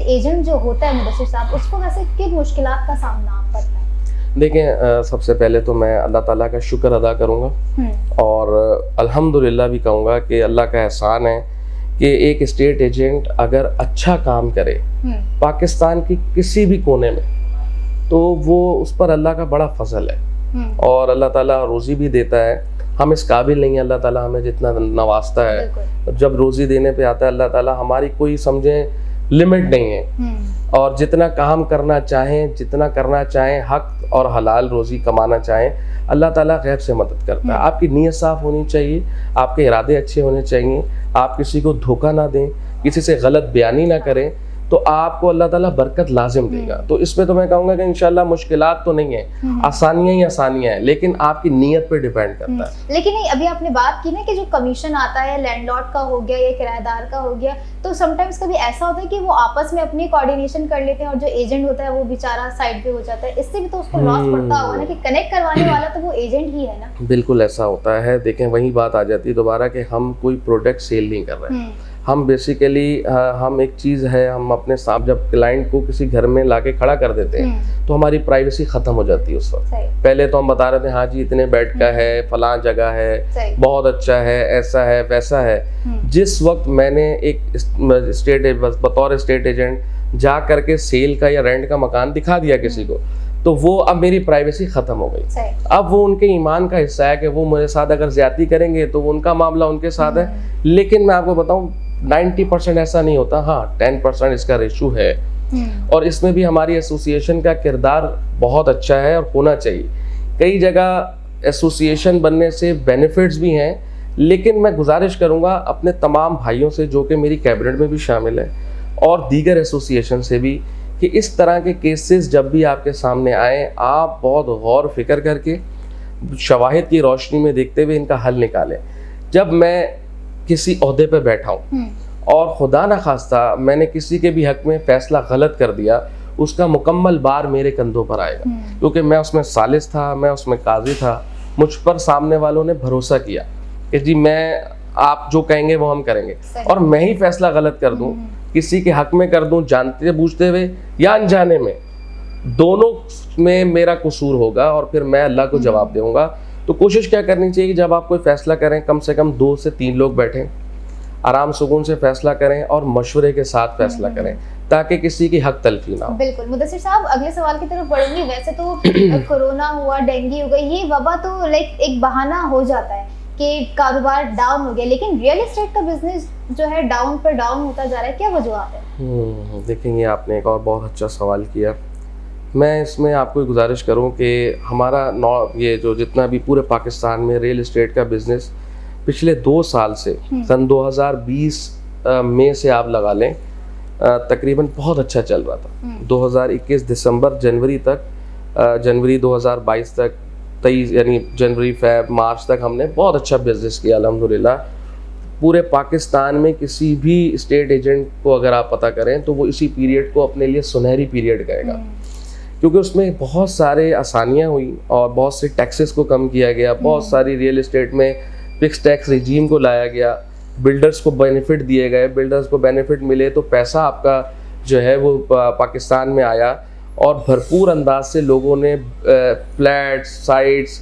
Agent जो होता है मुदस्सिर साहब, उसको वैसे किन मुश्किलात का सामना पड़ता है? देखें, सबसे पहले तो मैं अल्लाह ताला का शुक्र अदा करूँगा और अल्हम्दुलिल्लाह भी कहूँगा कि अल्लाह का एहसान है कि एक स्टेट एजेंट अगर अच्छा काम करे पाकिस्तान की किसी भी कोने में, तो वो उस पर अल्लाह का बड़ा फजल है और अल्लाह ताला रोज़ी भी देता है। हम इस काबिल नहीं है, अल्लाह ताला हमें जितना नवाजता है, जब रोज़ी देने पे आता है अल्लाह ताला, हमारी कोई समझें लिमिट नहीं है और जितना काम करना चाहें, जितना करना चाहें, हक और हलाल रोज़ी कमाना चाहें, अल्लाह ताला गैब से मदद करता है। आपकी नीयत साफ़ होनी चाहिए, आपके इरादे अच्छे होने चाहिए, आप किसी को धोखा ना दें, किसी से गलत बयानी ना करें, तो आपको अल्लाह ताला बरकत लाजिम देगा। तो इसमें तो मैं कहूँगा कि इंशाल्लाह मुश्किलात तो नहीं है, आसानियाँ ही आसानियाँ हैं, लेकिन आपकी नीयत पे डिपेंड करता है। लेकिन नहीं, अभी आपने बात की ना कि जो कमीशन आता है लैंडलॉर्ड का हो गया या किराएदार का हो गया, तो समटाइम्स कभी ऐसा होता है कि वो आपस में अपनी कोऑर्डिनेशन कर लेते हैं और जो एजेंट होता है वो बेचारा साइड पे हो जाता है, इससे भी तो उसको लॉस पड़ता होगा ना, कि कनेक्ट करवाने वाला तो वो एजेंट ही है ना। बिल्कुल ऐसा होता है। देखें, वही बात आ जाती है दोबारा कि हम कोई प्रोडक्ट सेल नहीं कर रहे हैं, हम बेसिकली हम एक चीज़ है, हम अपने साथ जब क्लाइंट को किसी घर में लाके खड़ा कर देते हैं तो हमारी प्राइवेसी ख़त्म हो जाती है उस वक्त। पहले तो हम बता रहे थे हाँ जी इतने बेड का है, फलां जगह है, बहुत अच्छा है, ऐसा है वैसा है। जिस वक्त मैंने एक बतौर स्टेट एजेंट जा करके सेल का या रेंट का मकान दिखा दिया किसी को, तो वो अब मेरी प्राइवेसी ख़त्म हो गई। अब वो उनके ईमान का हिस्सा है कि वो मेरे साथ अगर ज़्यादती करेंगे तो वो उनका मामला उनके साथ है, लेकिन मैं आपको बताऊं 90% ऐसा नहीं होता, हाँ 10% इसका रेशो है और इसमें भी हमारी एसोसिएशन का किरदार बहुत अच्छा है और होना चाहिए। कई जगह एसोसिएशन बनने से बेनिफिट्स भी हैं, लेकिन मैं गुजारिश करूँगा अपने तमाम भाइयों से जो कि मेरी कैबिनेट में भी शामिल है और दीगर एसोसिएशन से भी, कि इस तरह के केसेस जब भी आपके सामने आए, आप बहुत गौर फिक्र करके शवाहिद की रोशनी में देखते हुए इनका हल निकालें। जब मैं किसी ओहदे पे बैठा हूँ और खुदा न खास्ता मैंने किसी के भी हक में फ़ैसला गलत कर दिया, उसका मुकम्मल बार मेरे कंधों पर आएगा, क्योंकि मैं उसमें सालिस था, मैं उसमें काजी था। मुझ पर सामने वालों ने भरोसा किया कि जी आप जो कहेंगे वो हम करेंगे, और मैं ही फैसला गलत कर दूं, किसी के हक में कर दूं जानते बूझते हुए या अनजाने में, दोनों में मेरा कसूर होगा और फिर मैं अल्लाह को जवाब दूंगा। तो कोशिश क्या करनी चाहिए कि जब आप कोई फैसला करें, कम से कम 2 से 3 लोग बैठें, आराम सुकून से फैसला करें और मशवरे के साथ फैसला करें, ताकि किसी की हक तलफी ना हो। बिल्कुल। मुदस्सिर साहब, अगले सवाल की तरफ बढ़ूंगी। वैसे तो कोरोना हुआ, डेंगू हो गई, ये वबा तो लाइक एक बहाना हो जाता है कि कारोबार डाउन हो गया, लेकिन रियल एस्टेट का बिजनेस जो है डाउन पर डाउन होता जा रहा है, क्या वजूहत है? देखेंगे, आपने एक और बहुत अच्छा सवाल किया। मैं इसमें आपको गुजारिश करूं कि हमारा ये जो जितना भी पूरे पाकिस्तान में रियल एस्टेट का बिज़नेस पिछले 2 साल से, सन 2020 में से आप लगा लें, तकरीबन बहुत अच्छा चल रहा था। 2021 दिसंबर जनवरी तक, जनवरी 2022 तक, 23 यानी जनवरी फेब मार्च तक हमने बहुत अच्छा बिजनेस किया अल्हम्दुलिल्लाह। पूरे पाकिस्तान में किसी भी स्टेट एजेंट को अगर आप पता करें तो वो इसी पीरियड को अपने लिए सुनहरी पीरियड कहेगा, क्योंकि उसमें बहुत सारे आसानियाँ हुई और बहुत से टैक्सेस को कम किया गया, बहुत सारी रियल एस्टेट में फिक्स टैक्स रिजीम को लाया गया, बिल्डर्स को बेनिफिट दिए गए, बिल्डर्स को बेनिफिट मिले तो पैसा आपका जो है वो पाकिस्तान में आया और भरपूर अंदाज से लोगों ने फ्लैट्स, साइट्स,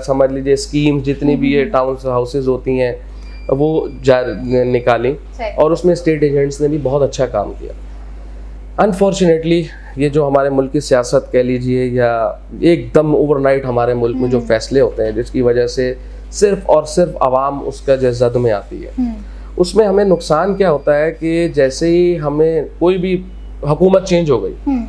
समझ लीजिए स्कीम्स, जितनी भी ये टाउन हाउसेज होती हैं वो निकाली और उसमें स्टेट एजेंट्स ने भी बहुत अच्छा काम किया। अनफॉर्चुनेटली ये जो हमारे मुल्क की सियासत कह लीजिए या एकदम ओवरनाइट हमारे मुल्क में जो फैसले होते हैं जिसकी वजह से सिर्फ और सिर्फ आवाम उसका जो जद में आती है, उसमें हमें नुकसान क्या होता है कि जैसे ही हमें कोई भी हुकूमत चेंज हो गई,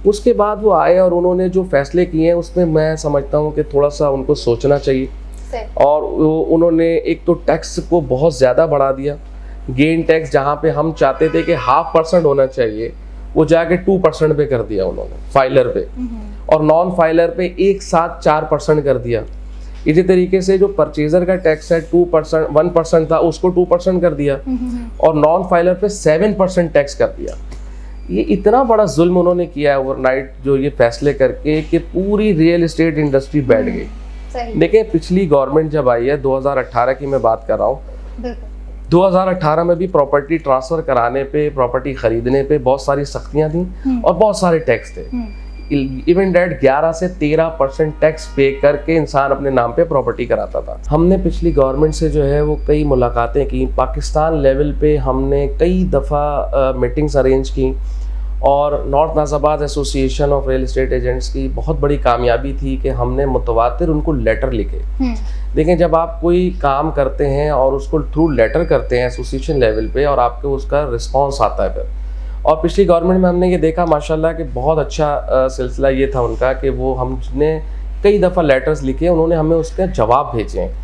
उसके बाद वो आए और उन्होंने जो फैसले किए हैं उसमें मैं समझता हूँ कि थोड़ा सा उनको सोचना चाहिए। और उन्होंने एक तो टैक्स को बहुत ज़्यादा बढ़ा दिया, गेन टैक्स जहाँ पे हम चाहते थे कि 0.5% होना चाहिए वो जाके 2% पे कर दिया उन्होंने फाइलर पे, और नॉन फाइलर पे एक साथ 4% कर दिया। इसी तरीके से जो परचेजर का टैक्स है 2%, 1% था उसको 2% कर दिया और नॉन फाइलर पे 7% टैक्स कर दिया। ये इतना बड़ा जुल्म उन्होंने किया है ओवरनाइट जो ये फैसले करके कि पूरी रियल एस्टेट इंडस्ट्री बैठ गई। देखिए पिछली गवर्नमेंट जब आई है 2018 की मैं बात कर रहा हूँ, 2018 में भी प्रॉपर्टी ट्रांसफ़र कराने पे, प्रॉपर्टी ख़रीदने पे बहुत सारी सख्तियाँ थी और बहुत सारे टैक्स थे। इवन डेट 11 से 13% टैक्स पे करके इंसान अपने नाम पे प्रॉपर्टी कराता था। हमने पिछली गवर्नमेंट से जो है वो कई मुलाकातें की, पाकिस्तान लेवल पे हमने कई दफ़ा मीटिंग्स अरेंज की और north Nazabad association of real estate agents की बहुत बड़ी कामयाबी थी कि हमने मुतवातिर उनको लेटर लिखे। देखें, जब आप कोई काम करते हैं और उसको थ्रू लेटर करते हैं एसोसिएशन लेवल पे और आपको उसका रिस्पांस आता है फिर, और पिछली गवर्नमेंट में हमने ये देखा माशाल्लाह कि बहुत अच्छा सिलसिला ये था उनका कि वो हमने कई दफ़ा लेटर्स लिखे, उन्होंने हमें उसके जवाब भेजे हैं।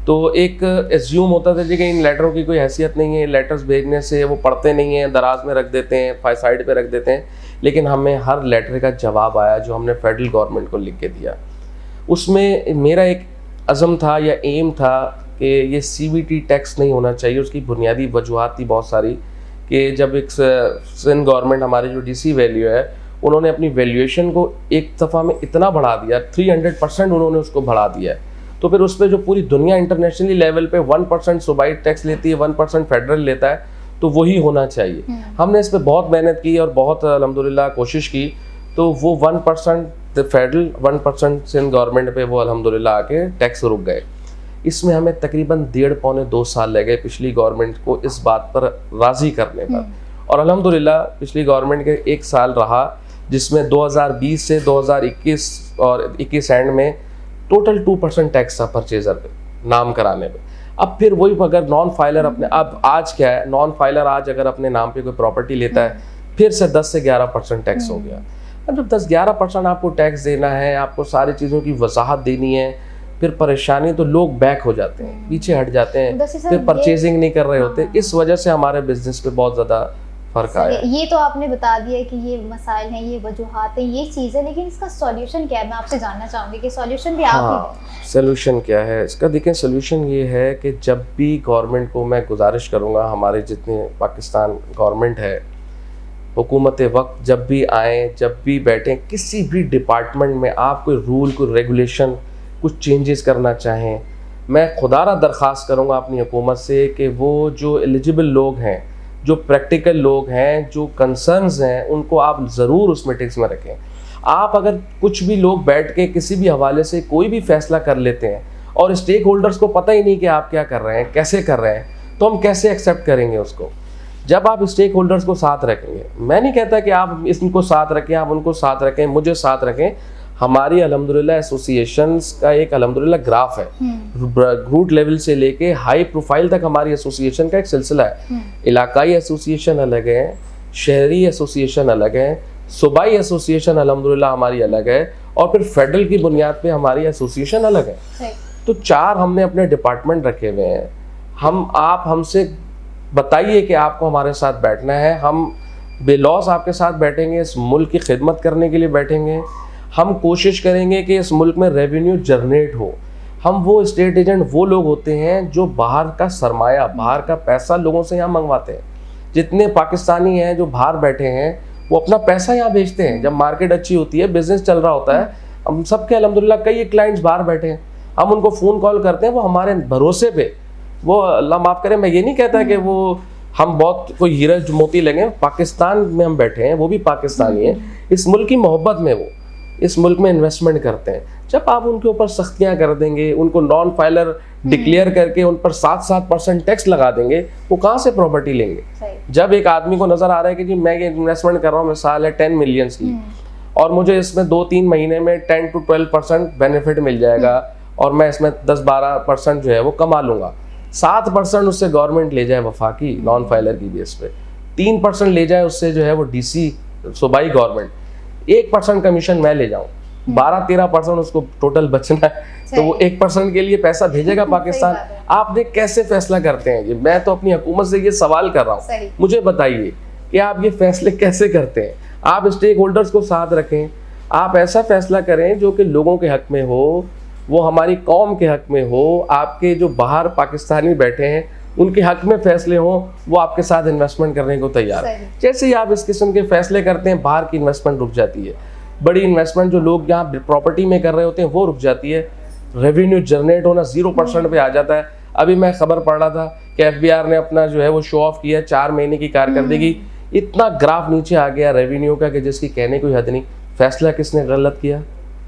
तो एक एज्यूम होता था जी कि इन लेटरों की कोई हैसियत नहीं है, लेटर्स भेजने से वो पढ़ते नहीं हैं, दराज में रख देते हैं, साइड पे रख देते हैं, लेकिन हमें हर लेटर का जवाब आया जो हमने फेडरल गवर्नमेंट को लिख के दिया। उसमें मेरा एक अज़म था या एम था कि ये CVT टैक्स नहीं होना चाहिए। उसकी बुनियादी वजूहत थी बहुत सारी कि जब एक सिंध गवर्नमेंट हमारी जो DC वैल्यू है, उन्होंने अपनी वैल्यूएशन को एक दफ़ा में इतना बढ़ा दिया, 300% उन्होंने उसको बढ़ा दिया है। तो फिर उस पर जो पूरी दुनिया इंटरनेशनली लेवल पे 1% सूबाई टैक्स लेती है, 1% फेडरल लेता है, तो वही होना चाहिए। हमने इस पर बहुत मेहनत की और बहुत अल्हम्दुलिल्लाह कोशिश की, तो वो 1% फेडरल, 1% सिंध गवर्नमेंट पे वो अल्हम्दुलिल्लाह आके टैक्स रुक गए। इसमें हमें तकरीबन 1.5-2 साल लगे गए पिछली गवर्नमेंट को इस बात पर राज़ी करने पर, और अल्हम्दुलिल्लाह पिछली गवर्नमेंट के 1 साल रहा जिसमें 2020 से 2021 और 21 एंड में टोटल 2% टैक्स था परचेजर पे, नाम कराने पे। अब फिर वही अगर नॉन फाइलर अपने, अब आज क्या है, नॉन फाइलर आज अगर अपने नाम पे कोई प्रॉपर्टी लेता है फिर से 10 से 11% टैक्स हो गया। अब जब 10-11% आपको टैक्स देना है, आपको सारी चीज़ों की वजाहत देनी है, फिर परेशानी, तो लोग बैक हो जाते हैं, पीछे हट जाते हैं, फिर परचेजिंग नहीं कर रहे होते। इस वजह से हमारे बिजनेस पे बहुत ज़्यादा फ़र्क आया। ये तो आपने बता दिया कि ये मसाइल हैं, ये वजूहात हैं, ये चीज़ें, लेकिन इसका सॉल्यूशन क्या है? मैं आपसे जानना चाहूँगी कि सॉल्यूशन भी आप ही। सॉल्यूशन क्या है इसका? देखें, सॉल्यूशन ये है कि जब भी गवर्नमेंट को मैं गुजारिश करूँगा, हमारे जितने पाकिस्तान गवर्नमेंट है, हुकूमत वक्त जब भी आएँ, जब भी बैठें, किसी भी डिपार्टमेंट में आप कोई रूल, कोई रेगुलेशन, कुछ चेंजेस करना चाहें, मैं खुदारा दरख्वास्त करूँगा अपनी हुकूमत से कि वो जो एलिजिबल लोग हैं, जो प्रैक्टिकल लोग हैं, जो कंसर्न्स हैं, उनको आप ज़रूर उस मीटिंग्स में रखें। आप अगर कुछ भी लोग बैठ के किसी भी हवाले से कोई भी फ़ैसला कर लेते हैं और स्टेक होल्डर्स को पता ही नहीं कि आप क्या कर रहे हैं, कैसे कर रहे हैं, तो हम कैसे एक्सेप्ट करेंगे उसको? जब आप स्टेक होल्डर्स को साथ रखेंगे, मैं नहीं कहता कि आप इनको साथ रखें, आप उनको साथ रखें, मुझे साथ रखें। हमारी अल्हम्दुलिल्लाह एसोसिएशंस का एक अल्हम्दुलिल्लाह ग्राफ है, रूट लेवल से लेके हाई प्रोफाइल तक हमारी एसोसिएशन का एक सिलसिला है। इलाकाई एसोसिएशन अलग है, शहरी एसोसिएशन अलग है, सूबाई एसोसिएशन अल्हम्दुलिल्लाह हमारी अलग है, और फिर फेडरल की बुनियाद पे हमारी एसोसिएशन अलग है। तो 4 हमने अपने डिपार्टमेंट रखे हुए हैं। आप हमसे बताइए कि आपको हमारे साथ बैठना है, हम बेलॉस आपके साथ बैठेंगे, इस मुल्क की खिदमत करने के लिए बैठेंगे। हम कोशिश करेंगे कि इस मुल्क में रेवेन्यू जनरेट हो। हम वो स्टेट एजेंट वो लोग होते हैं जो बाहर का सरमाया, बाहर का पैसा लोगों से यहाँ मंगवाते हैं। जितने पाकिस्तानी हैं जो बाहर बैठे हैं वो अपना पैसा यहाँ भेजते हैं। जब मार्केट अच्छी होती है, बिजनेस चल रहा होता है, हम सबके अल्हम्दुलिल्लाह कई क्लाइंट्स बाहर बैठे हैं, हम उनको फ़ोन कॉल करते हैं, वो हमारे भरोसे पे, वो अल्लाह माफ़ करे, मैं ये नहीं कहता कि वो हम बहुत कोई हीरा मोती लगे, पाकिस्तान में हम बैठे हैं, वो भी पाकिस्तानी हैं, इस मुल्क की मोहब्बत में वो इस मुल्क में इन्वेस्टमेंट करते हैं। जब आप उनके ऊपर सख्तियाँ कर देंगे, उनको नॉन फाइलर डिक्लेयर करके उन पर 7% टैक्स लगा देंगे, वो कहाँ से प्रॉपर्टी लेंगे? जब एक आदमी को नज़र आ रहा है कि जी मैं ये इन्वेस्टमेंट कर रहा हूँ, मिसाल है 10 मिलियन की, और मुझे इसमें 2-3 महीने में 10 to 12% बेनिफिट मिल जाएगा और मैं इसमें 10-12% जो है वो कमा लूँगा, 7% उससे गवर्नमेंट ले जाए वफाकी नॉन फाइलर की बेस पे, 3% ले जाए उससे जो है वो DC सूबाई गवर्नमेंट, 1% कमीशन मैं ले जाऊँ, 12-13% उसको टोटल बचना है, तो वो 1% के लिए पैसा भेजेगा पाकिस्तान। आपने कैसे फैसला करते हैं? ये मैं तो अपनी हुकूमत से ये सवाल कर रहा हूँ, मुझे बताइए कि आप ये फैसले कैसे करते हैं? आप स्टेक होल्डर्स को साथ रखें, आप ऐसा फैसला करें जो कि लोगों के हक में हो, वो हमारी कौम के हक में हो, आपके जो बाहर पाकिस्तानी बैठे हैं उनके हक में फैसले हों, वो आपके साथ इन्वेस्टमेंट करने को तैयार है। जैसे ही आप इस किस्म के फैसले करते हैं, बाहर की इन्वेस्टमेंट रुक जाती है, बड़ी इन्वेस्टमेंट जो लोग यहाँ प्रॉपर्टी में कर रहे होते हैं वो रुक जाती है, रेवेन्यू जनरेट होना 0% पे आ जाता है। अभी मैं खबर पढ़ रहा था कि एफबीआर ने अपना जो है वो शो ऑफ किया 4 महीने की कारकर्दगी, इतना ग्राफ नीचे आ गया रेवेन्यू का कि जिसकी कहने कोई हद नहीं। फैसला किसने गलत किया?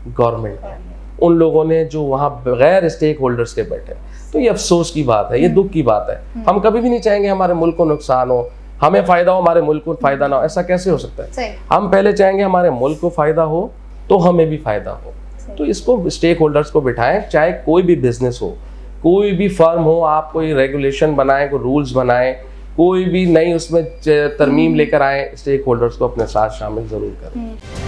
गवर्नमेंट ने, उन लोगों ने जो वहाँ बगैर स्टेक होल्डर्स के बैठे। तो ये अफसोस की बात है, ये दुख की बात है। हम कभी भी नहीं चाहेंगे हमारे मुल्क को नुकसान हो, हमें फायदा हो, हमारे मुल्क को फायदा ना हो, ऐसा कैसे हो सकता है? हम पहले चाहेंगे हमारे मुल्क को फायदा हो तो हमें भी फायदा हो। तो इसको स्टेक होल्डर्स को बिठाएं, चाहे कोई भी बिजनेस हो, कोई भी फर्म हो, आप कोई रेगुलेशन बनाएं, कोई रूल्स बनाएं, कोई भी नई उसमें तरमीम लेकर आए, स्टेक होल्डर्स को अपने साथ शामिल जरूर करें।